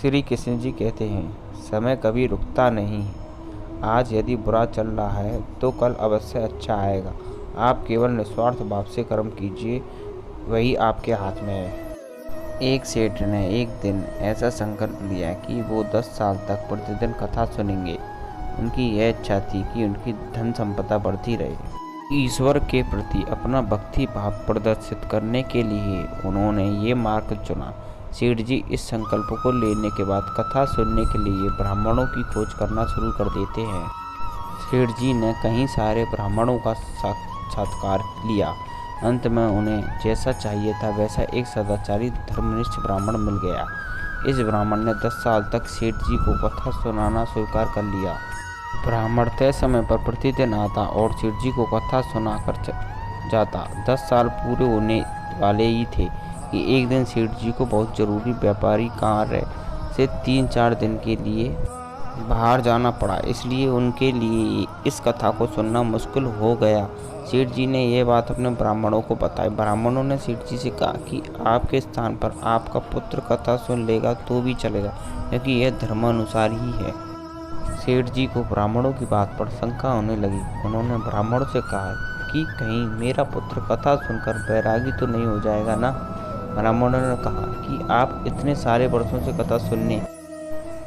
श्री कृष्ण जी कहते हैं, समय कभी रुकता नहीं। आज यदि बुरा चल रहा है तो कल अवश्य अच्छा आएगा। आप केवल निस्वार्थ भाव से कर्म कीजिए, वही आपके हाथ में है। एक सेठ ने एक दिन ऐसा संकल्प लिया कि वो 10 साल तक प्रतिदिन कथा सुनेंगे। उनकी यह इच्छा थी कि उनकी धन संपदा बढ़ती रहे। ईश्वर के प्रति अपना भक्ति भाव प्रदर्शित करने के लिए उन्होंने ये मार्ग चुना। सेठ जी इस संकल्प को लेने के बाद कथा सुनने के लिए ब्राह्मणों की खोज करना शुरू कर देते हैं। सेठ जी ने कई सारे ब्राह्मणों का साक्षात्कार लिया। अंत में उन्हें जैसा चाहिए था वैसा एक सदाचारी धर्मनिष्ठ ब्राह्मण मिल गया। इस ब्राह्मण ने 10 साल तक सेठ जी को कथा सुनाना स्वीकार कर लिया। ब्राह्मण तय समय पर प्रतिदिन आता और सेठ जी को कथा सुना कर जाता। 10 साल पूरे होने वाले ही थे कि एक दिन सेठ जी को बहुत जरूरी व्यापारी कार्य से 3-4 दिन के लिए बाहर जाना पड़ा, इसलिए उनके लिए इस कथा को सुनना मुश्किल हो गया। सेठ जी ने यह बात अपने ब्राह्मणों को बताई। ब्राह्मणों ने सेठ जी से कहा कि आपके स्थान पर आपका पुत्र कथा सुन लेगा तो भी चलेगा, क्योंकि यह धर्मानुसार ही है। सेठ जी को ब्राह्मणों की बात पर शंका होने लगी। उन्होंने ब्राह्मणों से कहा कि कहीं मेरा पुत्र कथा सुनकर बैरागी तो नहीं हो जाएगा ना। ब्राह्मणों ने कहा कि आप इतने सारे वर्षों से कथा सुनने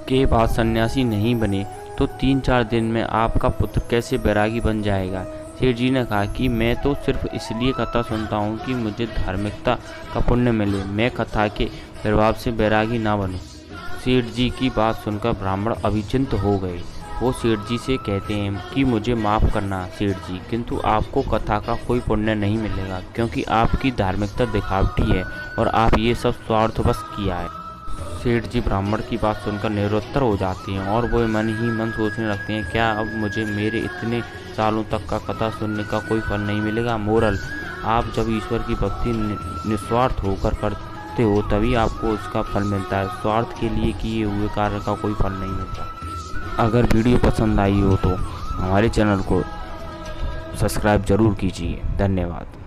के बाद सन्यासी नहीं बने तो 3-4 दिन में आपका पुत्र कैसे बैरागी बन जाएगा। सेठ जी ने कहा कि मैं तो सिर्फ इसलिए कथा सुनता हूँ कि मुझे धार्मिकता का पुण्य मिले, मैं कथा के प्रभाव से बैरागी ना बनूं। सेठ जी की बात सुनकर ब्राह्मण अभिचिंत हो गए। वो सेठ जी से कहते हैं कि मुझे माफ़ करना सेठ जी, किंतु आपको कथा का कोई पुण्य नहीं मिलेगा, क्योंकि आपकी धार्मिकता दिखावटी है और आप ये सब स्वार्थवश किया है। सेठ जी ब्राह्मण की बात सुनकर निरुत्तर हो जाते हैं और वो मन ही मन सोचने लगते हैं, क्या अब मुझे मेरे इतने सालों तक का कथा सुनने का कोई फल नहीं मिलेगा। मोरल, आप जब ईश्वर की भक्ति निस्वार्थ होकर करते हो तभी आपको उसका फल मिलता है। स्वार्थ के लिए किए हुए कार्य का कोई फल नहीं मिलता। अगर वीडियो पसंद आई हो तो हमारे चैनल को सब्सक्राइब जरूर कीजिए। धन्यवाद।